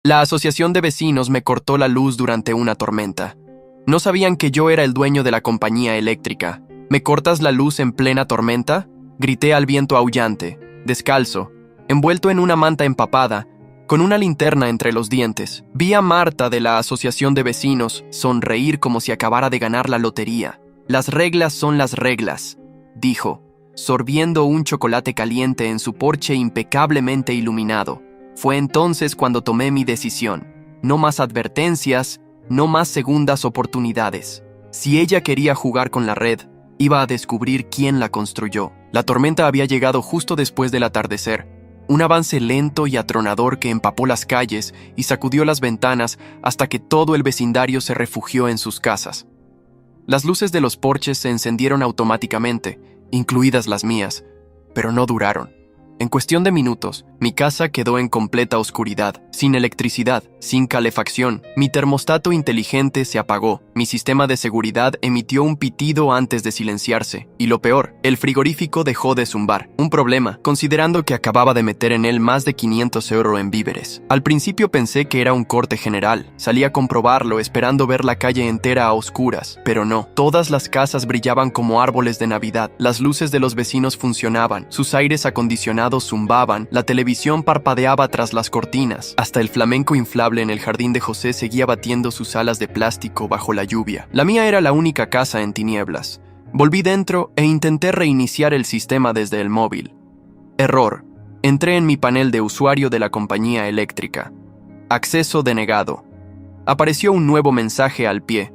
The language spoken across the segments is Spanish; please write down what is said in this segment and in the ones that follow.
La asociación de vecinos me cortó la luz durante una tormenta. No sabían que yo era el dueño de la compañía eléctrica. ¿Me cortas la luz en plena tormenta?, grité al viento aullante, descalzo, envuelto en una manta empapada, con una linterna entre los dientes. Vi a Marta de la asociación de vecinos sonreír como si acabara de ganar la lotería. Las reglas son las reglas, dijo, sorbiendo un chocolate caliente en su porche impecablemente iluminado. Fue entonces cuando tomé mi decisión. No más advertencias, no más segundas oportunidades. Si ella quería jugar con la red, iba a descubrir quién la construyó. La tormenta había llegado justo después del atardecer. Un avance lento y atronador que empapó las calles y sacudió las ventanas hasta que todo el vecindario se refugió en sus casas. Las luces de los porches se encendieron automáticamente, incluidas las mías, pero no duraron. En cuestión de minutos, mi casa quedó en completa oscuridad, sin electricidad, sin calefacción. Mi termostato inteligente se apagó, mi sistema de seguridad emitió un pitido antes de silenciarse, y lo peor, el frigorífico dejó de zumbar. Un problema, considerando que acababa de meter en él más de 500 € en víveres. Al principio pensé que era un corte general. Salí a comprobarlo esperando ver la calle entera a oscuras, pero no. Todas las casas brillaban como árboles de Navidad. Las luces de los vecinos funcionaban, sus aires acondicionados zumbaban, la televisión parpadeaba tras las cortinas. Hasta el flamenco inflable en el jardín de José seguía batiendo sus alas de plástico bajo la lluvia. La mía era la única casa en tinieblas. Volví dentro e intenté reiniciar el sistema desde el móvil. Error. Entré en mi panel de usuario de la compañía eléctrica. Acceso denegado. Apareció un nuevo mensaje al pie.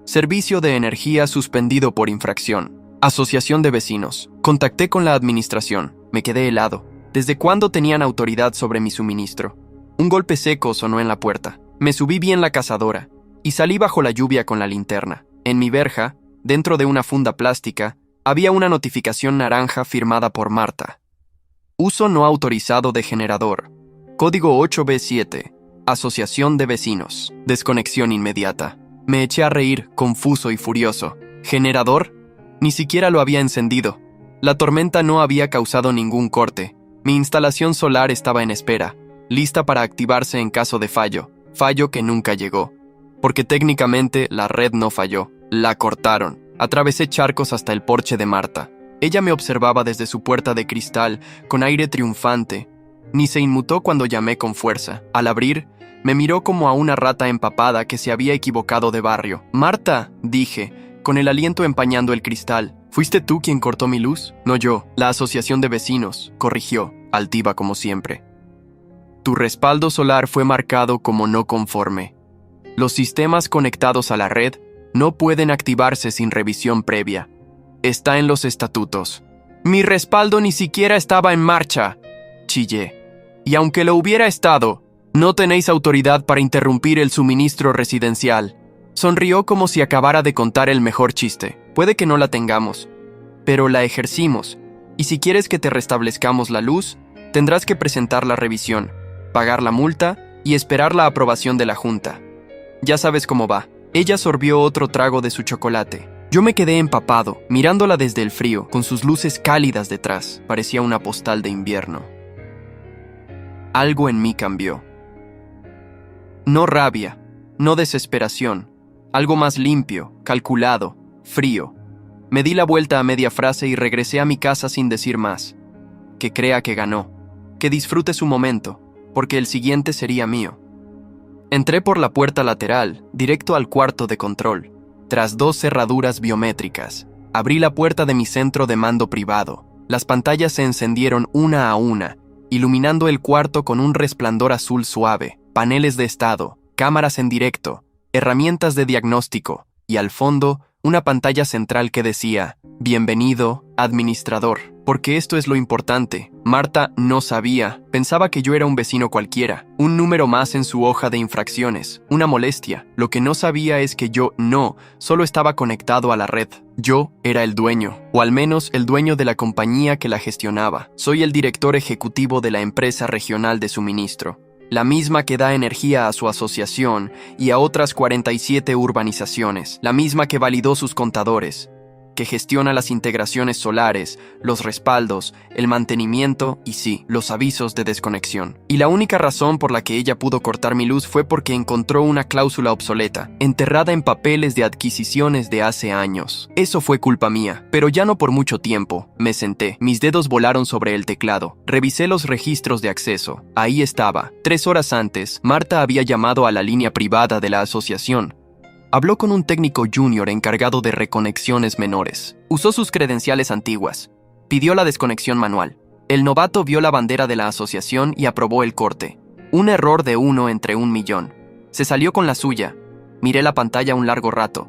Servicio de energía suspendido por infracción. Asociación de vecinos. Contacté con la administración. Me quedé helado. ¿Desde cuándo tenían autoridad sobre mi suministro? Un golpe seco sonó en la puerta. Me subí bien la cazadora y salí bajo la lluvia con la linterna. En mi verja, dentro de una funda plástica, había una notificación naranja firmada por Marta. Uso no autorizado de generador. Código 8B7. Asociación de vecinos. Desconexión inmediata. Me eché a reír, confuso y furioso. ¿Generador? Ni siquiera lo había encendido. La tormenta no había causado ningún corte. Mi instalación solar estaba en espera, lista para activarse en caso de fallo que nunca llegó. Porque técnicamente la red no falló, la cortaron. Atravesé charcos hasta el porche de Marta. Ella me observaba desde su puerta de cristal, con aire triunfante. Ni se inmutó cuando llamé con fuerza. Al abrir, me miró como a una rata empapada que se había equivocado de barrio. «Marta», dije, con el aliento empañando el cristal. «¿Fuiste tú quien cortó mi luz?» «No yo, la asociación de vecinos», corrigió, altiva como siempre. «Tu respaldo solar fue marcado como no conforme. Los sistemas conectados a la red no pueden activarse sin revisión previa. Está en los estatutos». «Mi respaldo ni siquiera estaba en marcha», chillé. «Y aunque lo hubiera estado, no tenéis autoridad para interrumpir el suministro residencial». Sonrió como si acabara de contar el mejor chiste. «Puede que no la tengamos, pero la ejercimos, y si quieres que te restablezcamos la luz, tendrás que presentar la revisión, pagar la multa y esperar la aprobación de la junta. Ya sabes cómo va». Ella sorbió otro trago de su chocolate. Yo me quedé empapado, mirándola desde el frío, con sus luces cálidas detrás. Parecía una postal de invierno. Algo en mí cambió. No rabia, no desesperación. Algo más limpio, calculado, frío. Me di la vuelta a media frase y regresé a mi casa sin decir más. Que crea que ganó, que disfrute su momento, porque el siguiente sería mío. Entré por la puerta lateral, directo al cuarto de control, tras 2 cerraduras biométricas. Abrí la puerta de mi centro de mando privado. Las pantallas se encendieron una a una, iluminando el cuarto con un resplandor azul suave, paneles de estado, cámaras en directo, herramientas de diagnóstico, y al fondo, una pantalla central que decía, «Bienvenido, administrador». Porque esto es lo importante. Marta no sabía, pensaba que yo era un vecino cualquiera, un número más en su hoja de infracciones, una molestia. Lo que no sabía es que yo solo estaba conectado a la red. Yo era el dueño, o al menos el dueño de la compañía que la gestionaba. Soy el director ejecutivo de la empresa regional de suministro, la misma que da energía a su asociación y a otras 47 urbanizaciones, la misma que validó sus contadores, que gestiona las integraciones solares, los respaldos, el mantenimiento y sí, los avisos de desconexión. Y la única razón por la que ella pudo cortar mi luz fue porque encontró una cláusula obsoleta, enterrada en papeles de adquisiciones de hace años. Eso fue culpa mía, pero ya no por mucho tiempo. Me senté, mis dedos volaron sobre el teclado, revisé los registros de acceso. Ahí estaba. 3 horas antes, Marta había llamado a la línea privada de la asociación. Habló con un técnico junior encargado de reconexiones menores. Usó sus credenciales antiguas. Pidió la desconexión manual. El novato vio la bandera de la asociación y aprobó el corte. Un error de 1 entre 1.000.000. Se salió con la suya. Miré la pantalla un largo rato.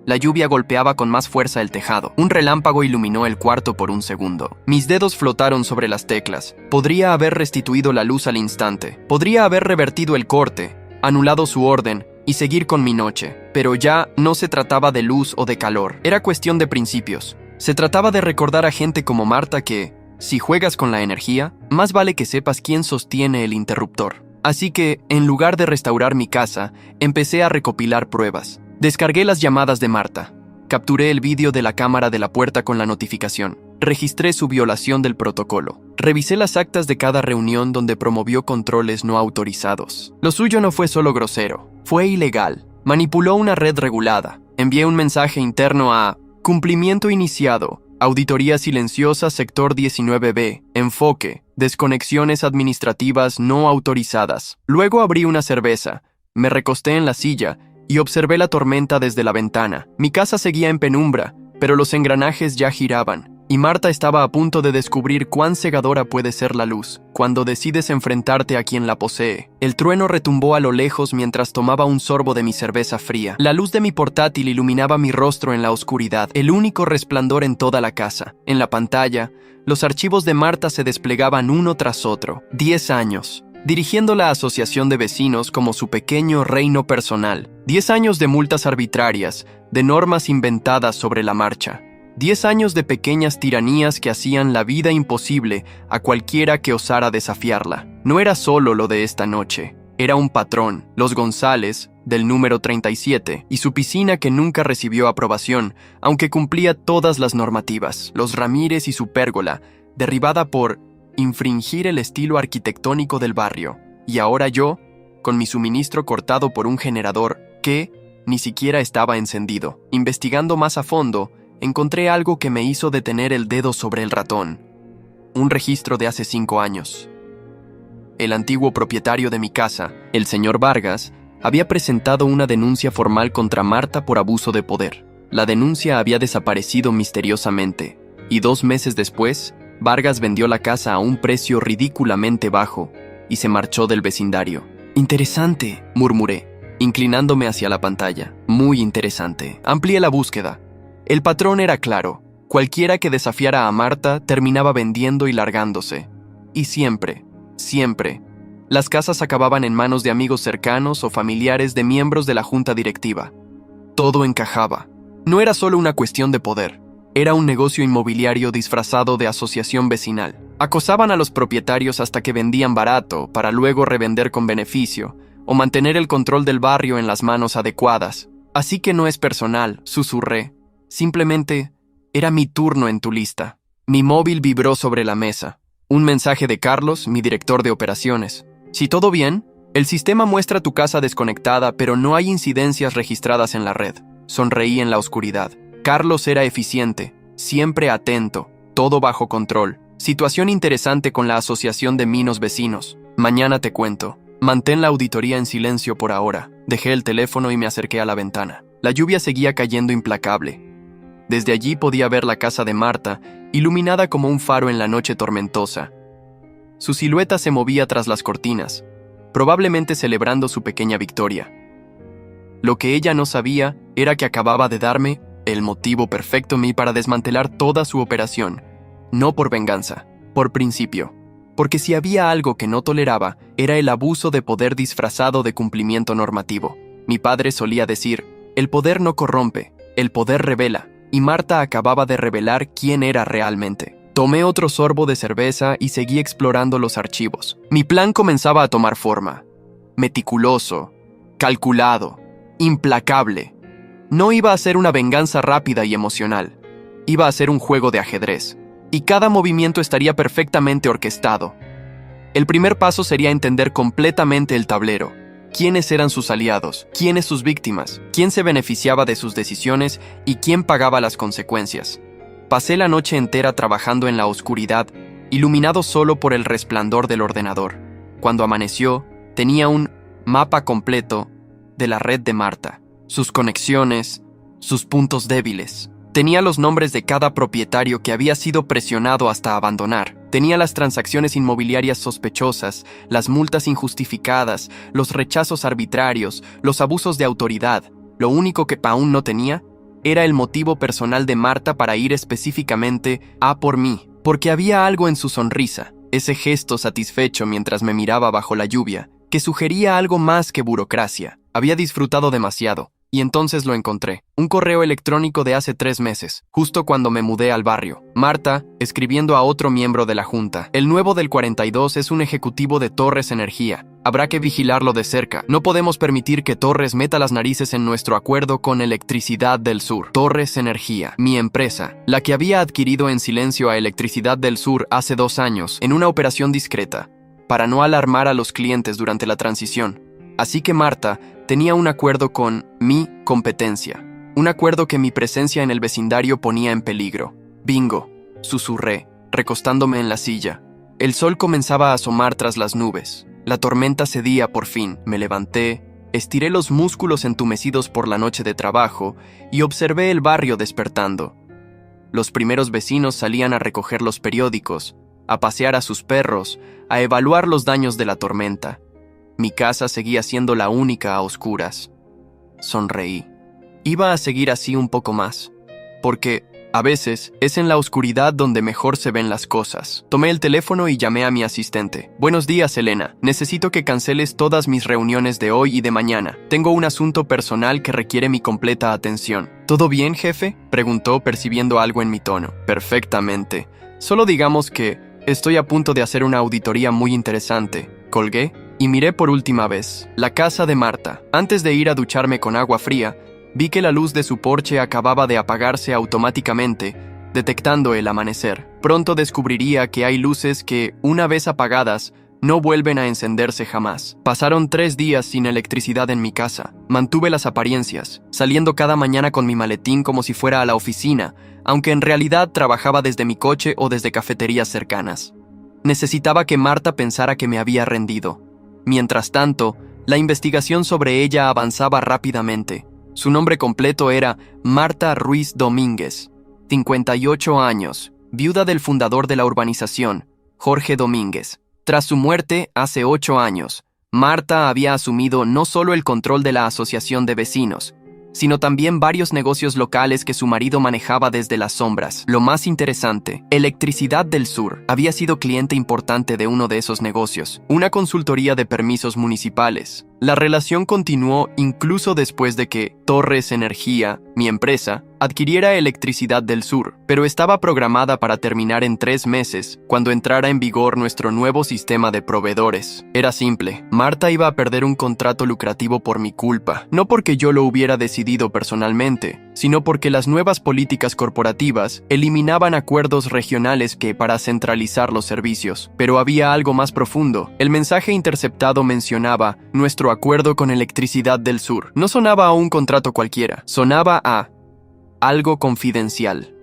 La lluvia golpeaba con más fuerza el tejado. Un relámpago iluminó el cuarto por un segundo. Mis dedos flotaron sobre las teclas. Podría haber restituido la luz al instante. Podría haber revertido el corte, anulado su orden y seguir con mi noche. Pero ya no se trataba de luz o de calor. Era cuestión de principios. Se trataba de recordar a gente como Marta que, si juegas con la energía, más vale que sepas quién sostiene el interruptor. Así que, en lugar de restaurar mi casa, empecé a recopilar pruebas. Descargué las llamadas de Marta. Capturé el vídeo de la cámara de la puerta con la notificación. Registré su violación del protocolo. Revisé las actas de cada reunión donde promovió controles no autorizados. Lo suyo no fue solo grosero, fue ilegal. Manipuló una red regulada. Envié un mensaje interno a cumplimiento iniciado, auditoría silenciosa sector 19B, enfoque, desconexiones administrativas no autorizadas. Luego abrí una cerveza, me recosté en la silla y observé la tormenta desde la ventana. Mi casa seguía en penumbra, pero los engranajes ya giraban, y Marta estaba a punto de descubrir cuán cegadora puede ser la luz cuando decides enfrentarte a quien la posee. El trueno retumbó a lo lejos mientras tomaba un sorbo de mi cerveza fría. La luz de mi portátil iluminaba mi rostro en la oscuridad, el único resplandor en toda la casa. En la pantalla, los archivos de Marta se desplegaban uno tras otro. 10 años. Dirigiendo la asociación de vecinos como su pequeño reino personal. 10 años de multas arbitrarias, de normas inventadas sobre la marcha. 10 años de pequeñas tiranías que hacían la vida imposible a cualquiera que osara desafiarla. No era solo lo de esta noche, era un patrón, los González, del número 37, y su piscina que nunca recibió aprobación, aunque cumplía todas las normativas. Los Ramírez y su pérgola, derribada por infringir el estilo arquitectónico del barrio. Y ahora yo, con mi suministro cortado por un generador que ni siquiera estaba encendido. Investigando más a fondo, encontré algo que me hizo detener el dedo sobre el ratón. Un registro de hace 5 años. El antiguo propietario de mi casa, el señor Vargas, había presentado una denuncia formal contra Marta por abuso de poder. La denuncia había desaparecido misteriosamente, y 2 meses después, Vargas vendió la casa a un precio ridículamente bajo y se marchó del vecindario. «Interesante», murmuré, inclinándome hacia la pantalla. «Muy interesante». Amplié la búsqueda. El patrón era claro. Cualquiera que desafiara a Marta terminaba vendiendo y largándose. Y siempre, las casas acababan en manos de amigos cercanos o familiares de miembros de la junta directiva. Todo encajaba. No era solo una cuestión de poder. Era un negocio inmobiliario disfrazado de asociación vecinal. Acosaban a los propietarios hasta que vendían barato para luego revender con beneficio o mantener el control del barrio en las manos adecuadas. Así que no es personal, susurré. Simplemente, era mi turno en tu lista. Mi móvil vibró sobre la mesa. Un mensaje de Carlos, mi director de operaciones. Si todo bien, el sistema muestra tu casa desconectada, pero no hay incidencias registradas en la red. Sonreí en la oscuridad. Carlos era eficiente, siempre atento, todo bajo control. Situación interesante con la asociación de minos vecinos. Mañana te cuento. Mantén la auditoría en silencio por ahora. Dejé el teléfono y me acerqué a la ventana. La lluvia seguía cayendo implacable. Desde allí podía ver la casa de Marta, iluminada como un faro en la noche tormentosa. Su silueta se movía tras las cortinas, probablemente celebrando su pequeña victoria. Lo que ella no sabía era que acababa de darme el motivo perfecto para desmantelar toda su operación, no por venganza, por principio. Porque si había algo que no toleraba, era el abuso de poder disfrazado de cumplimiento normativo. Mi padre solía decir, el poder no corrompe, el poder revela, y Marta acababa de revelar quién era realmente. Tomé otro sorbo de cerveza y seguí explorando los archivos. Mi plan comenzaba a tomar forma. Meticuloso, calculado, implacable. No iba a ser una venganza rápida y emocional. Iba a ser un juego de ajedrez, y cada movimiento estaría perfectamente orquestado. El primer paso sería entender completamente el tablero. Quiénes eran sus aliados, quiénes sus víctimas, quién se beneficiaba de sus decisiones y quién pagaba las consecuencias. Pasé la noche entera trabajando en la oscuridad, iluminado solo por el resplandor del ordenador. Cuando amaneció, tenía un mapa completo de la red de Marta, sus conexiones, sus puntos débiles. Tenía los nombres de cada propietario que había sido presionado hasta abandonar. Tenía las transacciones inmobiliarias sospechosas, las multas injustificadas, los rechazos arbitrarios, los abusos de autoridad. Lo único que aún no tenía era el motivo personal de Marta para ir específicamente a por mí, porque había algo en su sonrisa, ese gesto satisfecho mientras me miraba bajo la lluvia, que sugería algo más que burocracia. Había disfrutado demasiado. Y entonces lo encontré. Un correo electrónico de hace 3 meses, justo cuando me mudé al barrio. Marta, escribiendo a otro miembro de la junta. El nuevo del 42 es un ejecutivo de Torres Energía. Habrá que vigilarlo de cerca. No podemos permitir que Torres meta las narices en nuestro acuerdo con Electricidad del Sur. Torres Energía, mi empresa, la que había adquirido en silencio a Electricidad del Sur hace 2 años, en una operación discreta, para no alarmar a los clientes durante la transición. Así que Marta tenía un acuerdo con mi competencia, un acuerdo que mi presencia en el vecindario ponía en peligro. Bingo, susurré, recostándome en la silla. El sol comenzaba a asomar tras las nubes. La tormenta cedía por fin. Me levanté, estiré los músculos entumecidos por la noche de trabajo y observé el barrio despertando. Los primeros vecinos salían a recoger los periódicos, a pasear a sus perros, a evaluar los daños de la tormenta. Mi casa seguía siendo la única a oscuras. Sonreí. Iba a seguir así un poco más, porque, a veces, es en la oscuridad donde mejor se ven las cosas. Tomé el teléfono y llamé a mi asistente. Buenos días, Elena. Necesito que canceles todas mis reuniones de hoy y de mañana. Tengo un asunto personal que requiere mi completa atención. ¿Todo bien, jefe?, preguntó, percibiendo algo en mi tono. Perfectamente. Solo digamos que estoy a punto de hacer una auditoría muy interesante. Colgué y miré por última vez la casa de Marta. Antes de ir a ducharme con agua fría, vi que la luz de su porche acababa de apagarse automáticamente, detectando el amanecer. Pronto descubriría que hay luces que, una vez apagadas, no vuelven a encenderse jamás. Pasaron 3 días sin electricidad en mi casa. Mantuve las apariencias, saliendo cada mañana con mi maletín como si fuera a la oficina, aunque en realidad trabajaba desde mi coche o desde cafeterías cercanas. Necesitaba que Marta pensara que me había rendido. Mientras tanto, la investigación sobre ella avanzaba rápidamente. Su nombre completo era Marta Ruiz Domínguez, 58 años, viuda del fundador de la urbanización, Jorge Domínguez. Tras su muerte, hace 8 años, Marta había asumido no solo el control de la asociación de vecinos, sino también varios negocios locales que su marido manejaba desde las sombras. Lo más interesante, Electricidad del Sur había sido cliente importante de uno de esos negocios, una consultoría de permisos municipales. La relación continuó incluso después de que Torres Energía, mi empresa, adquiriera Electricidad del Sur, pero estaba programada para terminar en 3 meses, cuando entrara en vigor nuestro nuevo sistema de proveedores. Era simple, Marta iba a perder un contrato lucrativo por mi culpa, no porque yo lo hubiera decidido personalmente, sino porque las nuevas políticas corporativas eliminaban acuerdos regionales para centralizar los servicios. Pero había algo más profundo. El mensaje interceptado mencionaba nuestro acuerdo con Electricidad del Sur. No sonaba a un contrato cualquiera, sonaba a algo confidencial.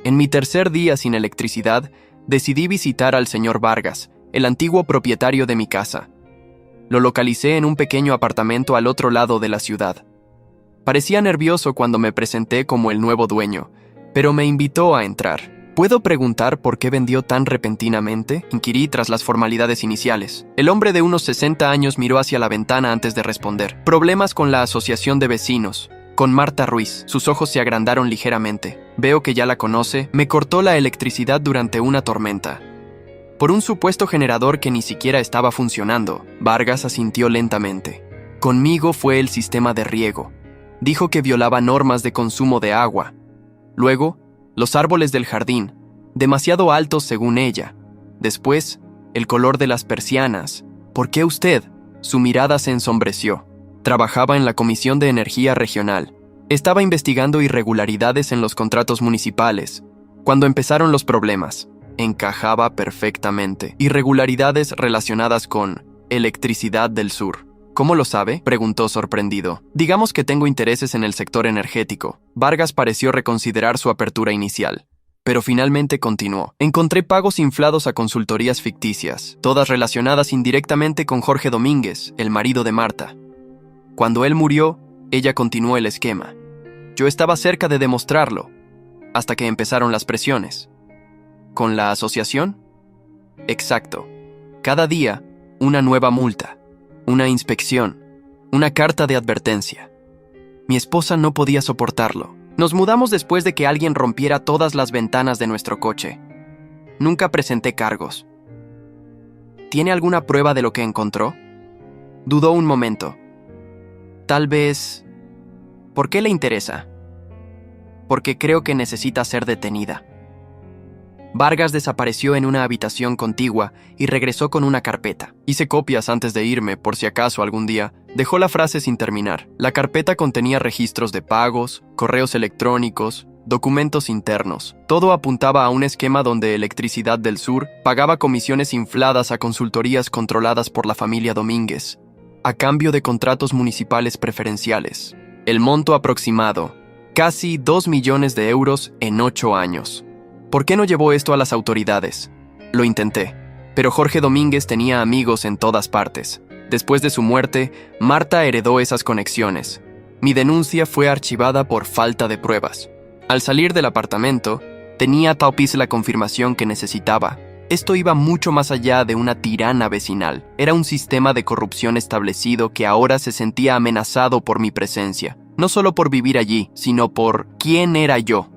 En mi tercer día sin electricidad, decidí visitar al señor Vargas, el antiguo propietario de mi casa. Lo localicé en un pequeño apartamento al otro lado de la ciudad. Parecía nervioso cuando me presenté como el nuevo dueño, pero me invitó a entrar. ¿Puedo preguntar por qué vendió tan repentinamente?, inquirí tras las formalidades iniciales. El hombre de unos 60 años miró hacia la ventana antes de responder. Problemas con la asociación de vecinos, con Marta Ruiz. Sus ojos se agrandaron ligeramente. Veo que ya la conoce. Me cortó la electricidad durante una tormenta, por un supuesto generador que ni siquiera estaba funcionando. Vargas asintió lentamente. Conmigo fue el sistema de riego. Dijo que violaba normas de consumo de agua. Luego, los árboles del jardín, demasiado altos según ella. Después, el color de las persianas. ¿Por qué usted? Su mirada se ensombreció. Trabajaba en la Comisión de Energía Regional. Estaba investigando irregularidades en los contratos municipales. Cuando empezaron los problemas, encajaba perfectamente. Irregularidades relacionadas con Electricidad del Sur. ¿Cómo lo sabe?, preguntó sorprendido. Digamos que tengo intereses en el sector energético. Vargas pareció reconsiderar su apertura inicial, pero finalmente continuó. Encontré pagos inflados a consultorías ficticias, todas relacionadas indirectamente con Jorge Domínguez, el marido de Marta. Cuando él murió, ella continuó el esquema. Yo estaba cerca de demostrarlo, hasta que empezaron las presiones. ¿Con la asociación? Exacto. Cada día, una nueva multa, una inspección, una carta de advertencia. Mi esposa no podía soportarlo. Nos mudamos después de que alguien rompiera todas las ventanas de nuestro coche. Nunca presenté cargos. ¿Tiene alguna prueba de lo que encontró? Dudó un momento. Tal vez... ¿Por qué le interesa? Porque creo que necesita ser detenida. Vargas desapareció en una habitación contigua y regresó con una carpeta. Hice copias antes de irme, por si acaso algún día. Dejó la frase sin terminar. La carpeta contenía registros de pagos, correos electrónicos, documentos internos. Todo apuntaba a un esquema donde Electricidad del Sur pagaba comisiones infladas a consultorías controladas por la familia Domínguez, a cambio de contratos municipales preferenciales. El monto aproximado, casi 2 millones de euros en 8 años. ¿Por qué no llevó esto a las autoridades? Lo intenté, pero Jorge Domínguez tenía amigos en todas partes. Después de su muerte, Marta heredó esas conexiones. Mi denuncia fue archivada por falta de pruebas. Al salir del apartamento, tenía a Taupis la confirmación que necesitaba. Esto iba mucho más allá de una tirana vecinal. Era un sistema de corrupción establecido que ahora se sentía amenazado por mi presencia. No solo por vivir allí, sino por quién era yo.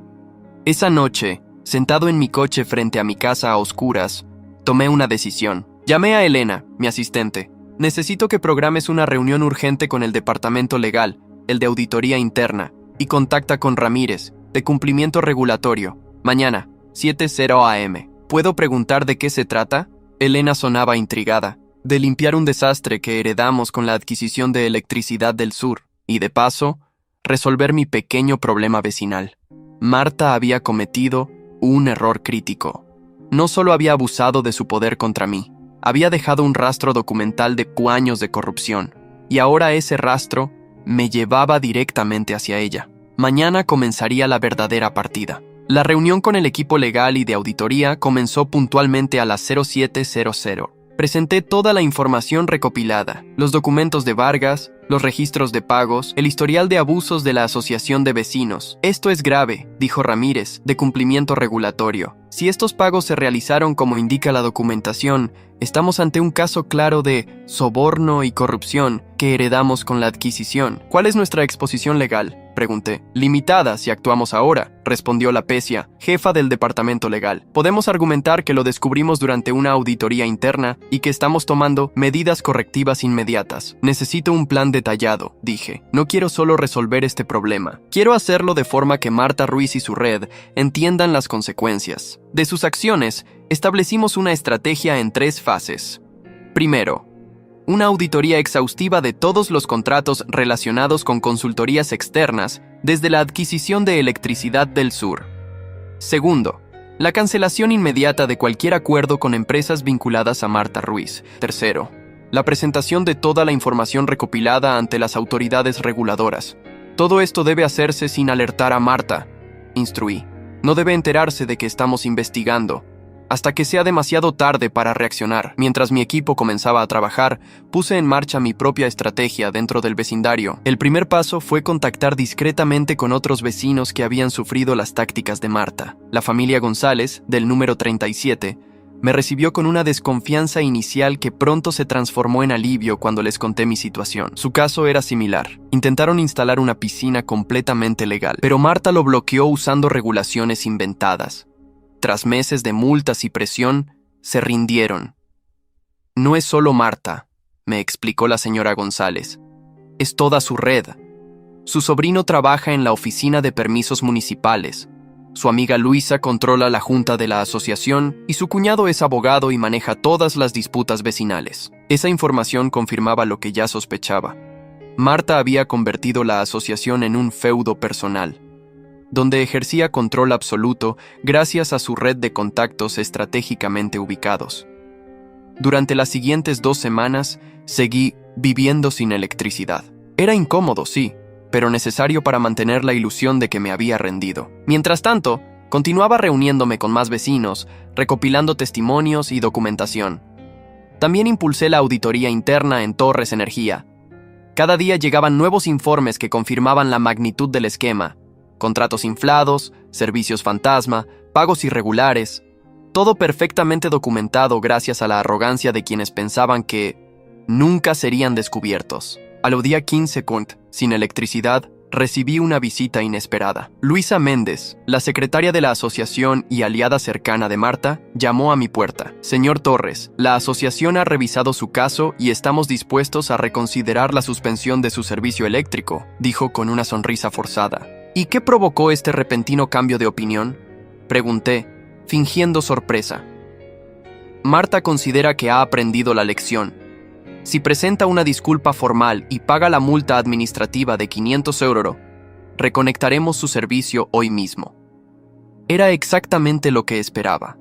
Esa noche, sentado en mi coche frente a mi casa a oscuras, tomé una decisión. Llamé a Elena, mi asistente. Necesito que programes una reunión urgente con el departamento legal, el de auditoría interna, y contacta con Ramírez, de cumplimiento regulatorio. Mañana, 7:00 a.m. ¿Puedo preguntar de qué se trata? Elena sonaba intrigada. De limpiar un desastre que heredamos con la adquisición de Electricidad del Sur, y de paso, resolver mi pequeño problema vecinal. Marta había cometido un error crítico. No solo había abusado de su poder contra mí, había dejado un rastro documental de años de corrupción, y ahora ese rastro me llevaba directamente hacia ella. Mañana comenzaría la verdadera partida. La reunión con el equipo legal y de auditoría comenzó puntualmente a las 07:00. Presenté toda la información recopilada, los documentos de Vargas, los registros de pagos, el historial de abusos de la Asociación de Vecinos. Esto es grave, dijo Ramírez, de cumplimiento regulatorio. Si estos pagos se realizaron como indica la documentación, estamos ante un caso claro de soborno y corrupción que heredamos con la adquisición. ¿Cuál es nuestra exposición legal?, pregunté. Limitada si actuamos ahora, respondió la Pecia, jefa del departamento legal. Podemos argumentar que lo descubrimos durante una auditoría interna y que estamos tomando medidas correctivas inmediatas. Necesito un plan detallado, dije. No quiero solo resolver este problema. Quiero hacerlo de forma que Marta Ruiz y su red entiendan las consecuencias. De sus acciones, establecimos una estrategia en 3 fases. Primero, una auditoría exhaustiva de todos los contratos relacionados con consultorías externas desde la adquisición de Electricidad del Sur. Segundo, la cancelación inmediata de cualquier acuerdo con empresas vinculadas a Marta Ruiz. Tercero, la presentación de toda la información recopilada ante las autoridades reguladoras. Todo esto debe hacerse sin alertar a Marta, instruí. No debe enterarse de que estamos investigando, hasta que sea demasiado tarde para reaccionar. Mientras mi equipo comenzaba a trabajar, puse en marcha mi propia estrategia dentro del vecindario. El primer paso fue contactar discretamente con otros vecinos que habían sufrido las tácticas de Marta. La familia González, del número 37, me recibió con una desconfianza inicial que pronto se transformó en alivio cuando les conté mi situación. Su caso era similar. Intentaron instalar una piscina completamente legal, pero Marta lo bloqueó usando regulaciones inventadas. Tras meses de multas y presión, se rindieron. No es solo Marta, me explicó la señora González. Es toda su red. Su sobrino trabaja en la oficina de permisos municipales. Su amiga Luisa controla la junta de la asociación y su cuñado es abogado y maneja todas las disputas vecinales. Esa información confirmaba lo que ya sospechaba. Marta había convertido la asociación en un feudo personal, donde ejercía control absoluto gracias a su red de contactos estratégicamente ubicados. Durante las siguientes 2 semanas, seguí viviendo sin electricidad. Era incómodo, sí, pero necesario para mantener la ilusión de que me había rendido. Mientras tanto, continuaba reuniéndome con más vecinos, recopilando testimonios y documentación. También impulsé la auditoría interna en Torres Energía. Cada día llegaban nuevos informes que confirmaban la magnitud del esquema: contratos inflados, servicios fantasma, pagos irregulares. Todo perfectamente documentado gracias a la arrogancia de quienes pensaban que nunca serían descubiertos. Al día 15 sin electricidad, recibí una visita inesperada. Luisa Méndez, la secretaria de la asociación y aliada cercana de Marta, llamó a mi puerta. Señor Torres, la asociación ha revisado su caso y estamos dispuestos a reconsiderar la suspensión de su servicio eléctrico, dijo con una sonrisa forzada. ¿Y qué provocó este repentino cambio de opinión?, pregunté, fingiendo sorpresa. Marta considera que ha aprendido la lección. Si presenta una disculpa formal y paga la multa administrativa de 500 euros, reconectaremos su servicio hoy mismo. Era exactamente lo que esperaba.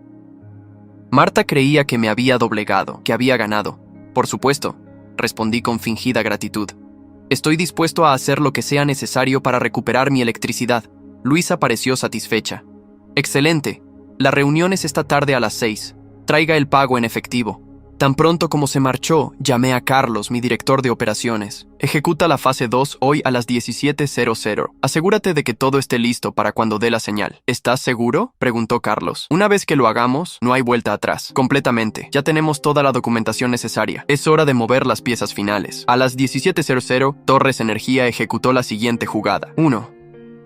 Marta creía que me había doblegado, que había ganado. Por supuesto, respondí con fingida gratitud. Estoy dispuesto a hacer lo que sea necesario para recuperar mi electricidad. Luisa pareció satisfecha. Excelente. La reunión es esta tarde a las 6. Traiga el pago en efectivo. Tan pronto como se marchó, llamé a Carlos, mi director de operaciones. Ejecuta la fase 2 hoy a las 17:00. Asegúrate de que todo esté listo para cuando dé la señal. ¿Estás seguro?, preguntó Carlos. Una vez que lo hagamos, no hay vuelta atrás. Completamente. Ya tenemos toda la documentación necesaria. Es hora de mover las piezas finales. A las 17:00, Torres Energía ejecutó la siguiente jugada. 1.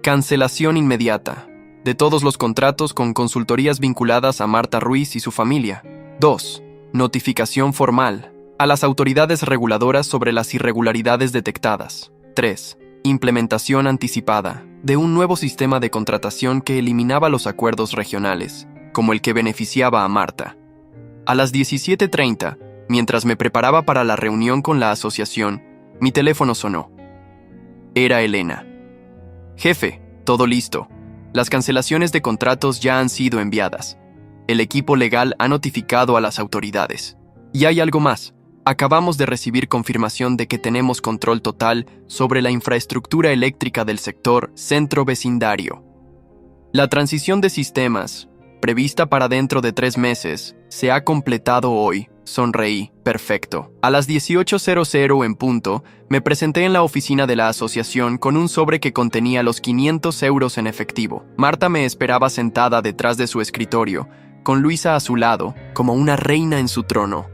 Cancelación inmediata de todos los contratos con consultorías vinculadas a Marta Ruiz y su familia. 2. Notificación formal a las autoridades reguladoras sobre las irregularidades detectadas. 3. Implementación anticipada de un nuevo sistema de contratación que eliminaba los acuerdos regionales, como el que beneficiaba a Marta. A las 17:30, mientras me preparaba para la reunión con la asociación, mi teléfono sonó. Era Elena. Jefe, todo listo. Las cancelaciones de contratos ya han sido enviadas. El equipo legal ha notificado a las autoridades. Y hay algo más. Acabamos de recibir confirmación de que tenemos control total sobre la infraestructura eléctrica del sector centro vecindario. La transición de sistemas, prevista para dentro de 3 meses, se ha completado hoy. Sonreí. Perfecto. A las 18:00 en punto, me presenté en la oficina de la asociación con un sobre que contenía los 500 euros en efectivo. Marta me esperaba sentada detrás de su escritorio, con Luisa a su lado, como una reina en su trono.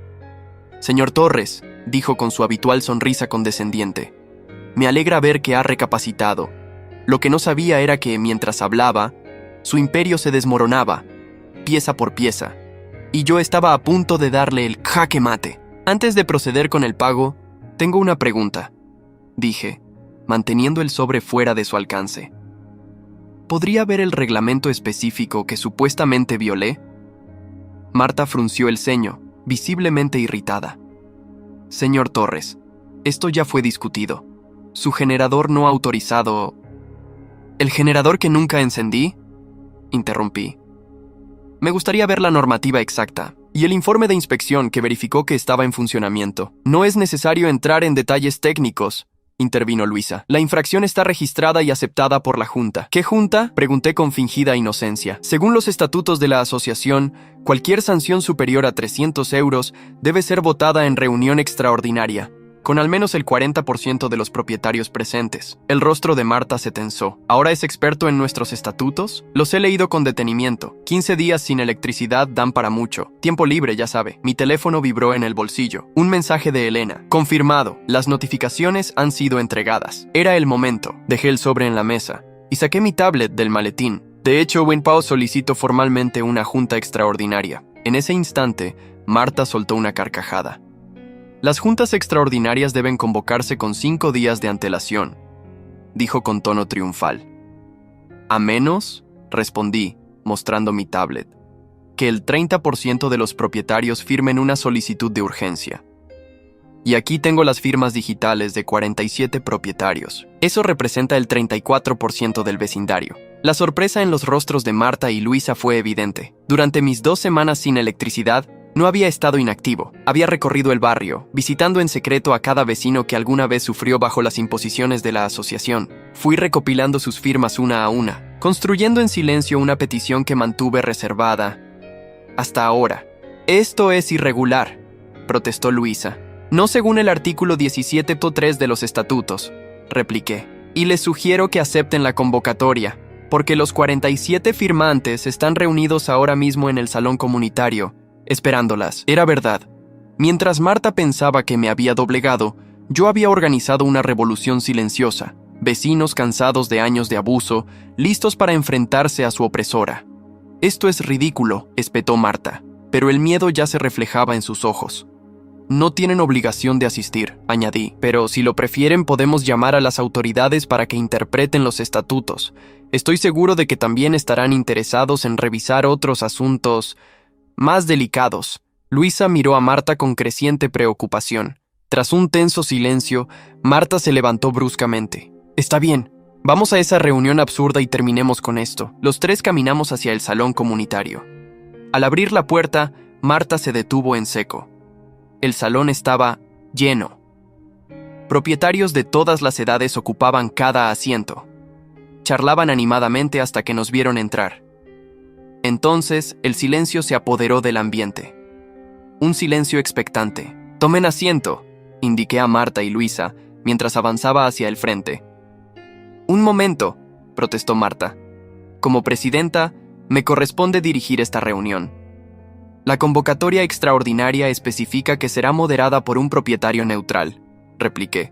Señor Torres, dijo con su habitual sonrisa condescendiente, me alegra ver que ha recapacitado. Lo que no sabía era que, mientras hablaba, su imperio se desmoronaba, pieza por pieza, y yo estaba a punto de darle el jaque mate. Antes de proceder con el pago, tengo una pregunta, dije, manteniendo el sobre fuera de su alcance. ¿Podría ver el reglamento específico que supuestamente violé? Marta frunció el ceño, visiblemente irritada. Señor Torres, esto ya fue discutido. Su generador no autorizado... ¿El generador que nunca encendí?, interrumpí. Me gustaría ver la normativa exacta y el informe de inspección que verificó que estaba en funcionamiento. No es necesario entrar en detalles técnicos, intervino Luisa. La infracción está registrada y aceptada por la Junta. ¿Qué Junta?, pregunté con fingida inocencia. Según los estatutos de la asociación, cualquier sanción superior a 300 euros debe ser votada en reunión extraordinaria, con al menos el 40% de los propietarios presentes. El rostro de Marta se tensó. ¿Ahora es experto en nuestros estatutos? Los he leído con detenimiento. 15 días sin electricidad dan para mucho. Tiempo libre, ya sabe. Mi teléfono vibró en el bolsillo. Un mensaje de Elena. Confirmado. Las notificaciones han sido entregadas. Era el momento. Dejé el sobre en la mesa y saqué mi tablet del maletín. De hecho, Wenpao solicitó formalmente una junta extraordinaria. En ese instante, Marta soltó una carcajada. Las juntas extraordinarias deben convocarse con 5 días de antelación, dijo con tono triunfal. A menos, respondí, mostrando mi tablet, que el 30% de los propietarios firmen una solicitud de urgencia. Y aquí tengo las firmas digitales de 47 propietarios. Eso representa el 34% del vecindario. La sorpresa en los rostros de Marta y Luisa fue evidente. Durante mis 2 semanas sin electricidad, no había estado inactivo. Había recorrido el barrio, visitando en secreto a cada vecino que alguna vez sufrió bajo las imposiciones de la asociación. Fui recopilando sus firmas una a una, construyendo en silencio una petición que mantuve reservada hasta ahora. «Esto es irregular», protestó Luisa. «No según el artículo 17.3 de los estatutos», repliqué. «Y les sugiero que acepten la convocatoria, porque los 47 firmantes están reunidos ahora mismo en el salón comunitario, esperándolas». Era verdad. Mientras Marta pensaba que me había doblegado, yo había organizado una revolución silenciosa. Vecinos cansados de años de abuso, listos para enfrentarse a su opresora. «Esto es ridículo», espetó Marta, pero el miedo ya se reflejaba en sus ojos. «No tienen obligación de asistir», añadí, «pero si lo prefieren podemos llamar a las autoridades para que interpreten los estatutos. Estoy seguro de que también estarán interesados en revisar otros asuntos más delicados». Luisa miró a Marta con creciente preocupación. Tras un tenso silencio, Marta se levantó bruscamente. «Está bien. Vamos a esa reunión absurda y terminemos con esto». Los 3 caminamos hacia el salón comunitario. Al abrir la puerta, Marta se detuvo en seco. El salón estaba lleno. Propietarios de todas las edades ocupaban cada asiento. Charlaban animadamente hasta que nos vieron entrar. Entonces, el silencio se apoderó del ambiente. Un silencio expectante. «Tomen asiento», indiqué a Marta y Luisa, mientras avanzaba hacia el frente. «Un momento», protestó Marta. «Como presidenta, me corresponde dirigir esta reunión. La convocatoria extraordinaria especifica que será moderada por un propietario neutral», repliqué.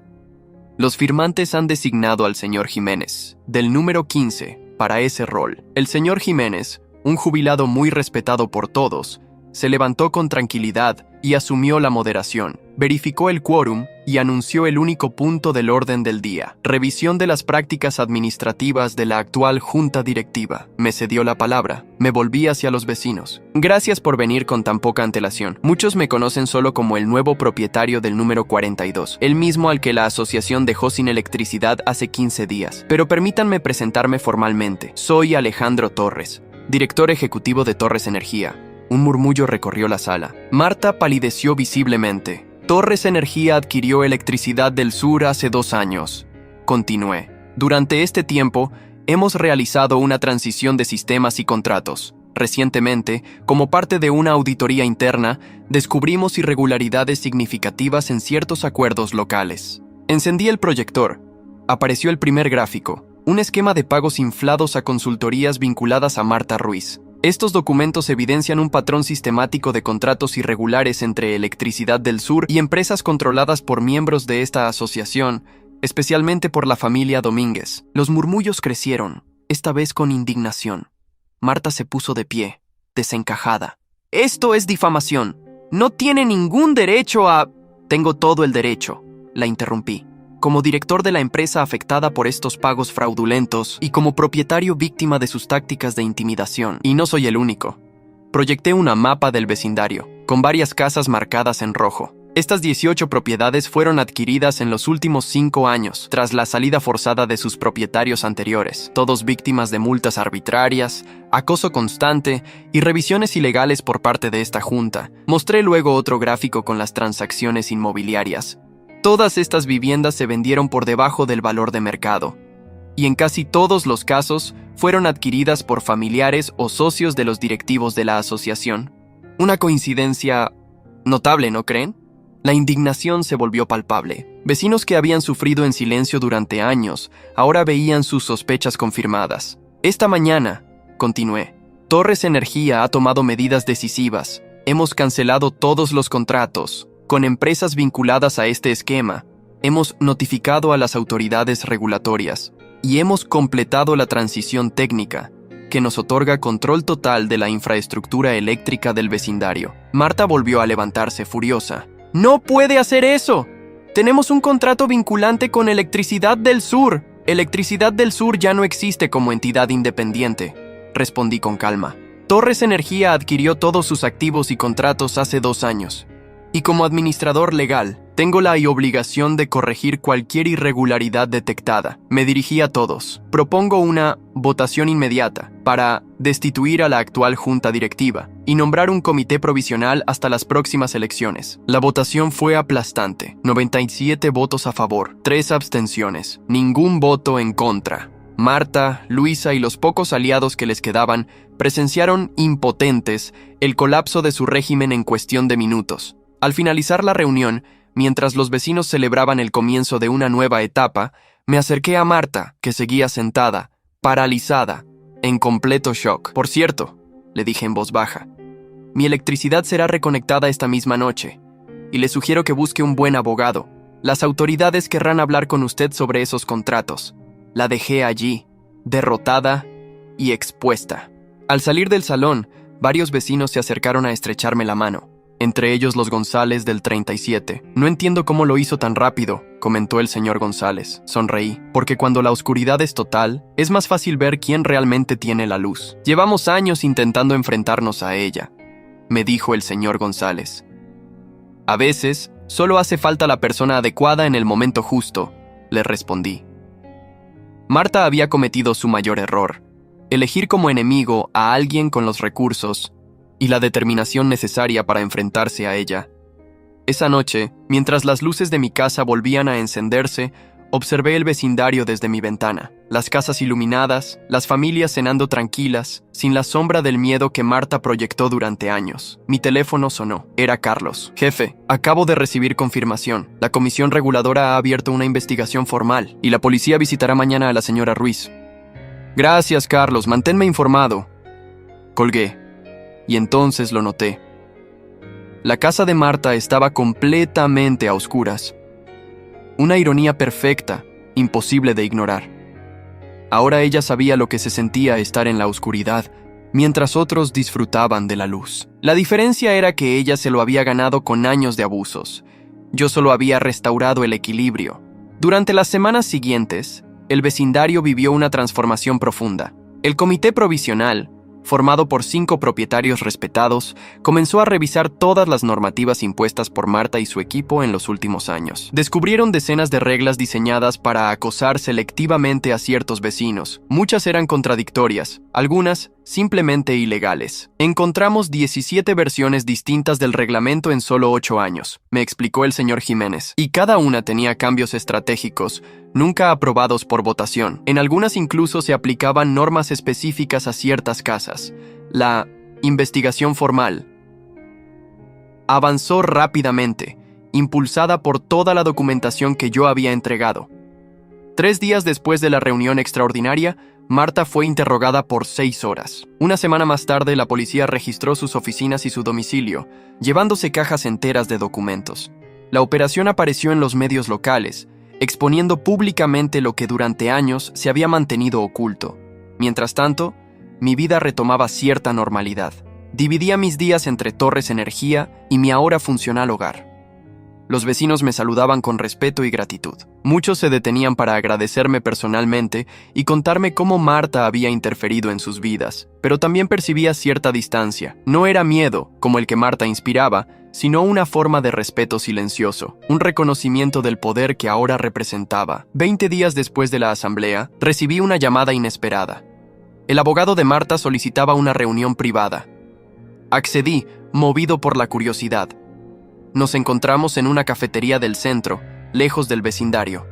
«Los firmantes han designado al señor Jiménez, del número 15, para ese rol». El señor Jiménez, un jubilado muy respetado por todos, se levantó con tranquilidad y asumió la moderación. Verificó el quórum y anunció el único punto del orden del día: revisión de las prácticas administrativas de la actual junta directiva. Me cedió la palabra. Me volví hacia los vecinos. «Gracias por venir con tan poca antelación. Muchos me conocen solo como el nuevo propietario del número 42, el mismo al que la asociación dejó sin electricidad hace 15 días. Pero permítanme presentarme formalmente. Soy Alejandro Torres, director ejecutivo de Torres Energía». Un murmullo recorrió la sala. Marta palideció visiblemente. «Torres Energía adquirió electricidad del sur hace 2 años», continué. «Durante este tiempo, hemos realizado una transición de sistemas y contratos. Recientemente, como parte de una auditoría interna, descubrimos irregularidades significativas en ciertos acuerdos locales». Encendí el proyector. Apareció el primer gráfico, un esquema de pagos inflados a consultorías vinculadas a Marta Ruiz. Estos documentos evidencian un patrón sistemático de contratos irregulares entre Electricidad del Sur y empresas controladas por miembros de esta asociación, especialmente por la familia Domínguez. Los murmullos crecieron, esta vez con indignación. Marta se puso de pie, desencajada. «Esto es difamación. No tiene ningún derecho a...» «Tengo todo el derecho», la interrumpí. Como director de la empresa afectada por estos pagos fraudulentos y como propietario víctima de sus tácticas de intimidación. Y no soy el único. Proyecté una mapa del vecindario, con varias casas marcadas en rojo. Estas 18 propiedades fueron adquiridas en los últimos 5 años, tras la salida forzada de sus propietarios anteriores, todos víctimas de multas arbitrarias, acoso constante y revisiones ilegales por parte de esta junta. Mostré luego otro gráfico con las transacciones inmobiliarias. Todas estas viviendas se vendieron por debajo del valor de mercado, y en casi todos los casos fueron adquiridas por familiares o socios de los directivos de la asociación. Una coincidencia notable, ¿no creen? La indignación se volvió palpable. Vecinos que habían sufrido en silencio durante años, ahora veían sus sospechas confirmadas. «Esta mañana», continué, «Torres Energía ha tomado medidas decisivas. Hemos cancelado todos los contratos con empresas vinculadas a este esquema, hemos notificado a las autoridades regulatorias y hemos completado la transición técnica que nos otorga control total de la infraestructura eléctrica del vecindario». Marta volvió a levantarse furiosa. «¡No puede hacer eso! Tenemos un contrato vinculante con Electricidad del Sur. Electricidad del Sur ya no existe como entidad independiente», respondí con calma. «Torres Energía adquirió todos sus activos y contratos hace 2 años. Y como administrador legal, Tengo la obligación de corregir cualquier irregularidad detectada. Me dirigí a todos. Propongo una votación inmediata para destituir a la actual junta directiva y nombrar un comité provisional hasta las próximas elecciones. La votación fue aplastante. 97 votos a favor, 3 abstenciones, ningún voto en contra. Marta, Luisa y los pocos aliados que les quedaban presenciaron impotentes el colapso de su régimen en cuestión de minutos. Al finalizar la reunión, mientras los vecinos celebraban el comienzo de una nueva etapa, me acerqué a Marta, que seguía sentada, paralizada, en completo shock. Por cierto, le dije en voz baja, mi electricidad será reconectada esta misma noche, y le sugiero que busque un buen abogado. Las autoridades querrán hablar con usted sobre esos contratos. La dejé allí, derrotada y expuesta. Al salir del salón, varios vecinos se acercaron a estrecharme la mano. Entre ellos los González del 37. No entiendo cómo lo hizo tan rápido, comentó el señor González. Sonreí, porque cuando la oscuridad es total, es más fácil ver quién realmente tiene la luz. Llevamos años intentando enfrentarnos a ella, me dijo el señor González. A veces, solo hace falta la persona adecuada en el momento justo, le respondí. Marta había cometido su mayor error, elegir como enemigo a alguien con los recursos y la determinación necesaria para enfrentarse a ella. Esa noche, mientras las luces de mi casa volvían a encenderse, observé el vecindario desde mi ventana. Las casas iluminadas, las familias cenando tranquilas, sin la sombra del miedo que Marta proyectó durante años. Mi teléfono sonó. Era Carlos. Jefe, acabo de recibir confirmación. La comisión reguladora ha abierto una investigación formal y la policía visitará mañana a la señora Ruiz. Gracias, Carlos. Manténme informado. Colgué. Y entonces lo noté. La casa de Marta estaba completamente a oscuras. Una ironía perfecta, imposible de ignorar. Ahora ella sabía lo que se sentía estar en la oscuridad, mientras otros disfrutaban de la luz. La diferencia era que ella se lo había ganado con años de abusos. Yo solo había restaurado el equilibrio. Durante las semanas siguientes, el vecindario vivió una transformación profunda. El comité provisional, formado por 5 propietarios respetados, comenzó a revisar todas las normativas impuestas por Marta y su equipo en los últimos años. Descubrieron decenas de reglas diseñadas para acosar selectivamente a ciertos vecinos. Muchas eran contradictorias, algunas simplemente ilegales. Encontramos 17 versiones distintas del reglamento en solo 8 años, me explicó el señor Jiménez, y cada una tenía cambios estratégicos, nunca aprobados por votación. En algunas incluso se aplicaban normas específicas a ciertas casas. La investigación formal avanzó rápidamente, impulsada por toda la documentación que yo había entregado. 3 días después de la reunión extraordinaria, Marta fue interrogada por 6 horas. Una semana más tarde, la policía registró sus oficinas y su domicilio, llevándose cajas enteras de documentos. La operación apareció en los medios locales, exponiendo públicamente lo que durante años se había mantenido oculto. Mientras tanto, mi vida retomaba cierta normalidad. Dividía mis días entre Torres Energía y mi ahora funcional hogar. Los vecinos me saludaban con respeto y gratitud. Muchos se detenían para agradecerme personalmente y contarme cómo Marta había interferido en sus vidas, pero también percibía cierta distancia. No era miedo, como el que Marta inspiraba, sino una forma de respeto silencioso, un reconocimiento del poder que ahora representaba. 20 días después de la asamblea, recibí una llamada inesperada. El abogado de Marta solicitaba una reunión privada. Accedí, movido por la curiosidad. Nos encontramos en una cafetería del centro, lejos del vecindario.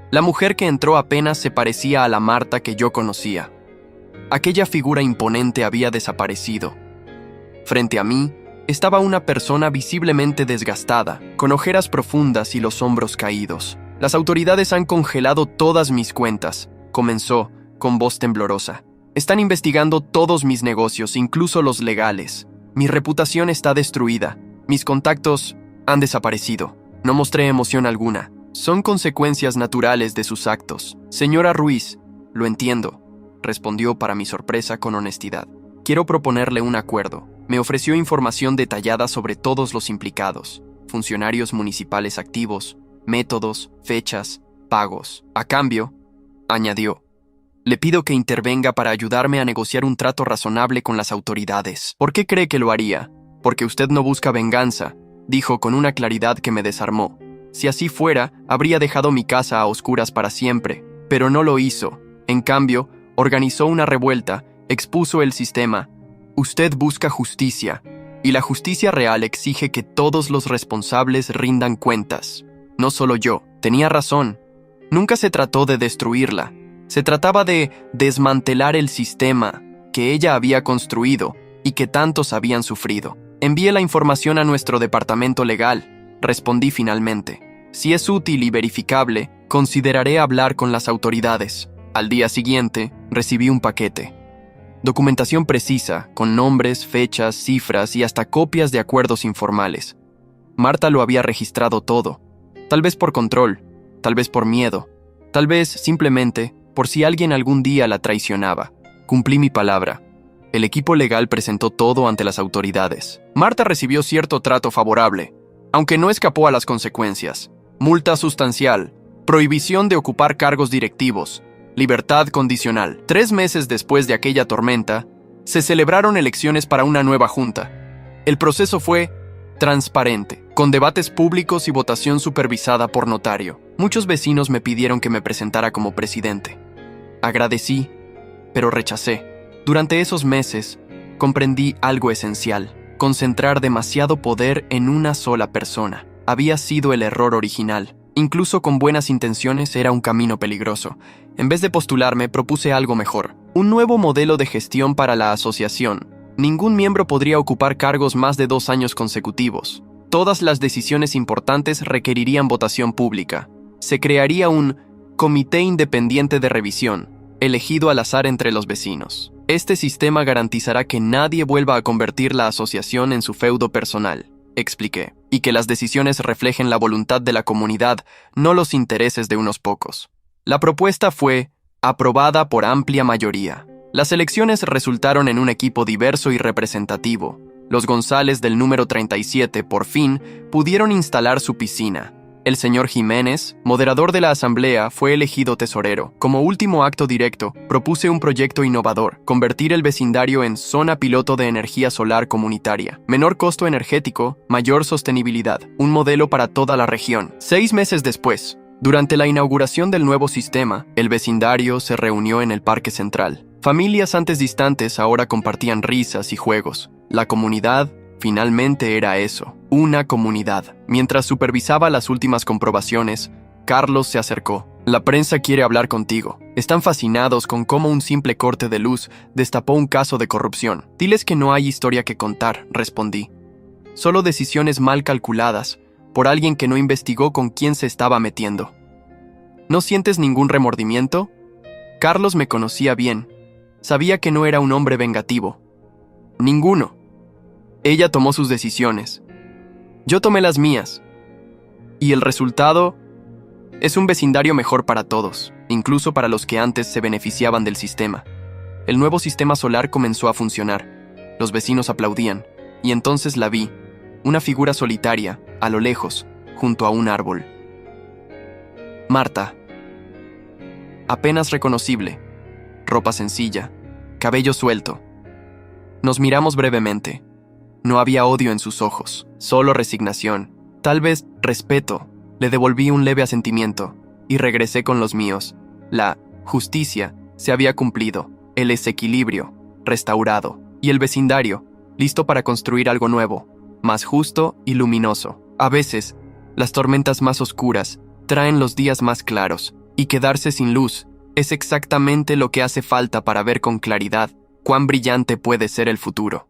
La mujer que entró apenas se parecía a la Marta que yo conocía. Aquella figura imponente había desaparecido. Frente a mí, estaba una persona visiblemente desgastada, con ojeras profundas y los hombros caídos. Las autoridades han congelado todas mis cuentas, comenzó, con voz temblorosa. Están investigando todos mis negocios, incluso los legales. Mi reputación está destruida. Mis contactos han desaparecido. No mostré emoción alguna. Son consecuencias naturales de sus actos. Señora Ruiz, lo entiendo, respondió para mi sorpresa con honestidad. Quiero proponerle un acuerdo. Me ofreció información detallada sobre todos los implicados, funcionarios municipales activos, métodos, fechas, pagos. A cambio, añadió, le pido que intervenga para ayudarme a negociar un trato razonable con las autoridades. ¿Por qué cree que lo haría? Porque usted no busca venganza, dijo con una claridad que me desarmó. Si así fuera, habría dejado mi casa a oscuras para siempre, pero no lo hizo. En cambio, organizó una revuelta, expuso el sistema. Usted busca justicia, y la justicia real exige que todos los responsables rindan cuentas. No solo yo, tenía razón. Nunca se trató de destruirla. Se trataba de desmantelar el sistema que ella había construido y que tantos habían sufrido. Envié la información a nuestro departamento legal. Respondí finalmente. Si es útil y verificable, consideraré hablar con las autoridades. Al día siguiente, recibí un paquete. Documentación precisa, con nombres, fechas, cifras y hasta copias de acuerdos informales. Marta lo había registrado todo. Tal vez por control, tal vez por miedo, tal vez simplemente por si alguien algún día la traicionaba. Cumplí mi palabra. El equipo legal presentó todo ante las autoridades. Marta recibió cierto trato favorable, aunque no escapó a las consecuencias. Multa sustancial, prohibición de ocupar cargos directivos, libertad condicional. 3 meses después de aquella tormenta, se celebraron elecciones para una nueva junta. El proceso fue transparente, con debates públicos y votación supervisada por notario. Muchos vecinos me pidieron que me presentara como presidente. Agradecí, pero rechacé. Durante esos meses, comprendí algo esencial. Concentrar demasiado poder en una sola persona había sido el error original. Incluso con buenas intenciones era un camino peligroso. En vez de postularme, propuse algo mejor. Un nuevo modelo de gestión para la asociación. Ningún miembro podría ocupar cargos más de 2 años consecutivos. Todas las decisiones importantes requerirían votación pública. Se crearía un comité independiente de revisión, elegido al azar entre los vecinos. Este sistema garantizará que nadie vuelva a convertir la asociación en su feudo personal, expliqué, y que las decisiones reflejen la voluntad de la comunidad, no los intereses de unos pocos. La propuesta fue aprobada por amplia mayoría. Las elecciones resultaron en un equipo diverso y representativo. Los González del número 37, por fin, pudieron instalar su piscina. El señor Jiménez, moderador de la asamblea, fue elegido tesorero. Como último acto directo, propuse un proyecto innovador: convertir el vecindario en zona piloto de energía solar comunitaria. Menor costo energético, mayor sostenibilidad. Un modelo para toda la región. 6 meses después, durante la inauguración del nuevo sistema, el vecindario se reunió en el Parque Central. Familias antes distantes ahora compartían risas y juegos. La comunidad finalmente era eso, una comunidad. Mientras supervisaba las últimas comprobaciones, Carlos se acercó. La prensa quiere hablar contigo. Están fascinados con cómo un simple corte de luz destapó un caso de corrupción. Diles que no hay historia que contar, respondí. Solo decisiones mal calculadas, por alguien que no investigó con quién se estaba metiendo. ¿No sientes ningún remordimiento? Carlos me conocía bien. Sabía que no era un hombre vengativo. Ninguno. Ella tomó sus decisiones. Yo tomé las mías. Y el resultado es un vecindario mejor para todos, incluso para los que antes se beneficiaban del sistema. El nuevo sistema solar comenzó a funcionar. Los vecinos aplaudían, y entonces la vi, una figura solitaria, a lo lejos, junto a un árbol. Marta. Apenas reconocible. Ropa sencilla, cabello suelto. Nos miramos brevemente. No había odio en sus ojos, solo resignación, tal vez respeto. Le devolví un leve asentimiento y regresé con los míos. La justicia se había cumplido, el desequilibrio restaurado y el vecindario listo para construir algo nuevo, más justo y luminoso. A veces, las tormentas más oscuras traen los días más claros, y quedarse sin luz es exactamente lo que hace falta para ver con claridad cuán brillante puede ser el futuro.